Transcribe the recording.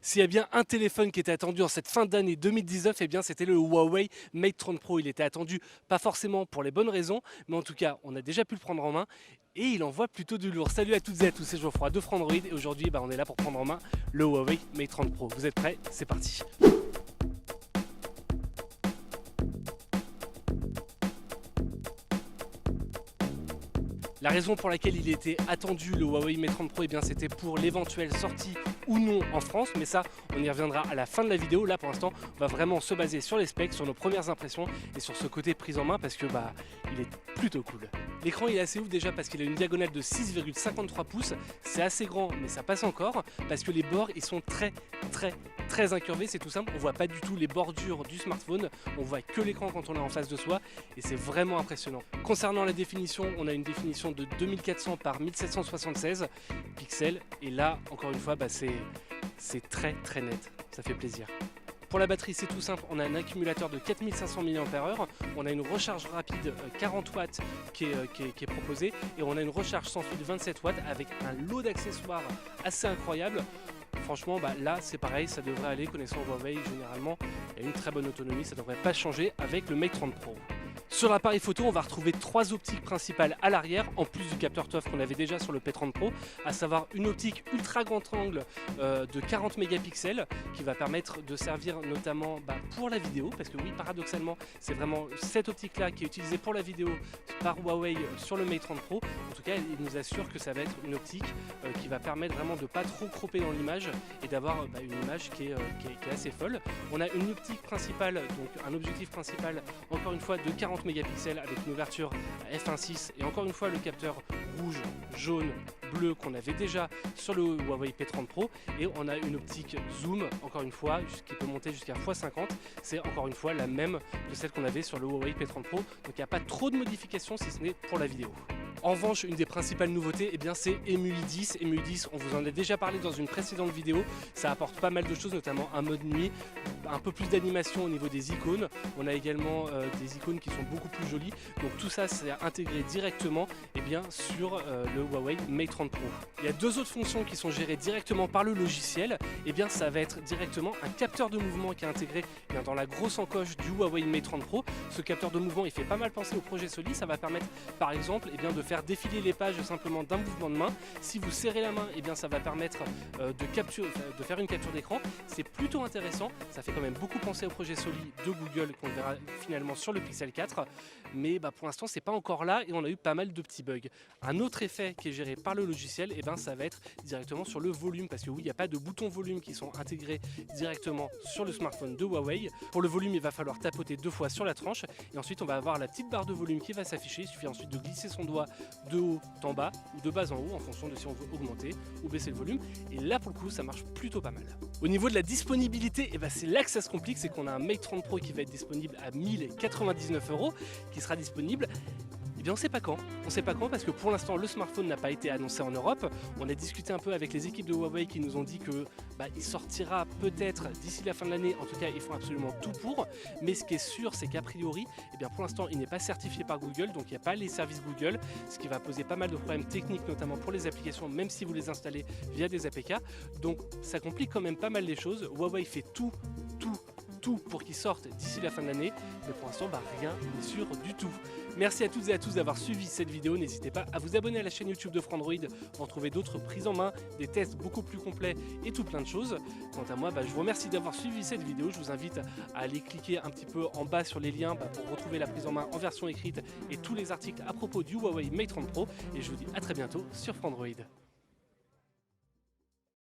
S'il y a bien un téléphone qui était attendu en cette fin d'année 2019, eh bien c'était le Huawei Mate 30 Pro. Il était attendu, pas forcément pour les bonnes raisons, mais en tout cas, on a déjà pu le prendre en main et il envoie plutôt du lourd. Salut à toutes et à tous, c'est Geoffroy de Frandroid et aujourd'hui, on est là pour prendre en main le Huawei Mate 30 Pro. Vous êtes prêts? C'est parti. La raison pour laquelle il était attendu, le Huawei Mate 30 Pro, c'était pour l'éventuelle sortie ou non en France, mais ça on y reviendra à la fin de la vidéo. Là pour l'instant on va vraiment se baser sur les specs, sur nos premières impressions et sur ce côté prise en main parce que il est plutôt cool. L'écran il est assez ouf déjà parce qu'il a une diagonale de 6,53 pouces, c'est assez grand mais ça passe encore parce que les bords ils sont très incurvés, c'est tout simple, on voit pas du tout les bordures du smartphone, on voit que l'écran quand on est en face de soi et c'est vraiment impressionnant. Concernant la définition, on a une définition de 2400 par 1776 pixels et là encore une fois c'est très net, ça fait plaisir. Pour la batterie c'est tout simple, on a un accumulateur de 4500 mAh, on a une recharge rapide 40 watts qui est proposée et on a une recharge sans fil 27 watts avec un lot d'accessoires assez incroyable. Franchement là c'est pareil, ça devrait aller, connaissant Huawei généralement il y a une très bonne autonomie, ça ne devrait pas changer avec le Mate 30 Pro. Sur l'appareil photo, on va retrouver trois optiques principales à l'arrière, en plus du capteur TOF qu'on avait déjà sur le P30 Pro, à savoir une optique ultra grand angle de 40 mégapixels qui va permettre de servir notamment pour la vidéo, parce que oui, paradoxalement, c'est vraiment cette optique-là qui est utilisée pour la vidéo par Huawei sur le Mate 30 Pro. En tout cas, il nous assure que ça va être une optique qui va permettre vraiment de ne pas trop cropper dans l'image et d'avoir une image qui est assez folle. On a une optique principale, donc un objectif principal, encore une fois, de 40 mégapixels avec une ouverture à f1.6 et encore une fois le capteur rouge, jaune, bleu qu'on avait déjà sur le Huawei P30 Pro et on a une optique zoom encore une fois qui peut monter jusqu'à x50, c'est encore une fois la même que celle qu'on avait sur le Huawei P30 Pro, donc il n'y a pas trop de modifications si ce n'est pour la vidéo. En revanche, une des principales nouveautés, c'est EMUI 10. EMUI 10, on vous en a déjà parlé dans une précédente vidéo. Ça apporte pas mal de choses, notamment un mode nuit, un peu plus d'animation au niveau des icônes. On a également des icônes qui sont beaucoup plus jolies. Donc tout ça, c'est intégré directement sur le Huawei Mate 30 Pro. Il y a deux autres fonctions qui sont gérées directement par le logiciel. Ça va être directement un capteur de mouvement qui est intégré dans la grosse encoche du Huawei Mate 30 Pro. Ce capteur de mouvement, il fait pas mal penser au projet Soli. Ça va permettre, par exemple, de faire défiler les pages simplement d'un mouvement de main. Si vous serrez la main, ça va permettre de faire une capture d'écran. C'est plutôt intéressant, ça fait quand même beaucoup penser au projet Soli de Google qu'on verra finalement sur le Pixel 4, mais pour l'instant c'est pas encore là et on a eu pas mal de petits bugs. Un autre effet qui est géré par le logiciel, ça va être directement sur le volume, parce que oui, il n'y a pas de boutons volume qui sont intégrés directement sur le smartphone de Huawei. Pour le volume, il va falloir tapoter 2 fois sur la tranche et ensuite on va avoir la petite barre de volume qui va s'afficher. Il suffit ensuite de glisser son doigt de haut en bas ou de bas en haut en fonction de si on veut augmenter ou baisser le volume, et là pour le coup ça marche plutôt pas mal. Au niveau de la disponibilité, c'est là que ça se complique, c'est qu'on a un Mate 30 Pro qui va être disponible à 1099 €, qui sera disponible. On ne sait pas quand. On ne sait pas quand parce que pour l'instant le smartphone n'a pas été annoncé en Europe. On a discuté un peu avec les équipes de Huawei qui nous ont dit que il sortira peut-être d'ici la fin de l'année. En tout cas, ils font absolument tout pour. Mais ce qui est sûr, c'est qu'a priori, pour l'instant, il n'est pas certifié par Google, donc il n'y a pas les services Google, ce qui va poser pas mal de problèmes techniques, notamment pour les applications, même si vous les installez via des APK. Donc ça complique quand même pas mal les choses. Huawei fait tout pour qu'ils sortent d'ici la fin de l'année, mais pour l'instant rien n'est sûr du tout. Merci à toutes et à tous d'avoir suivi cette vidéo, n'hésitez pas à vous abonner à la chaîne YouTube de Frandroid pour trouver d'autres prises en main, des tests beaucoup plus complets et tout plein de choses. Quant à moi, je vous remercie d'avoir suivi cette vidéo, je vous invite à aller cliquer un petit peu en bas sur les liens pour retrouver la prise en main en version écrite et tous les articles à propos du Huawei Mate 30 Pro, et je vous dis à très bientôt sur Frandroid.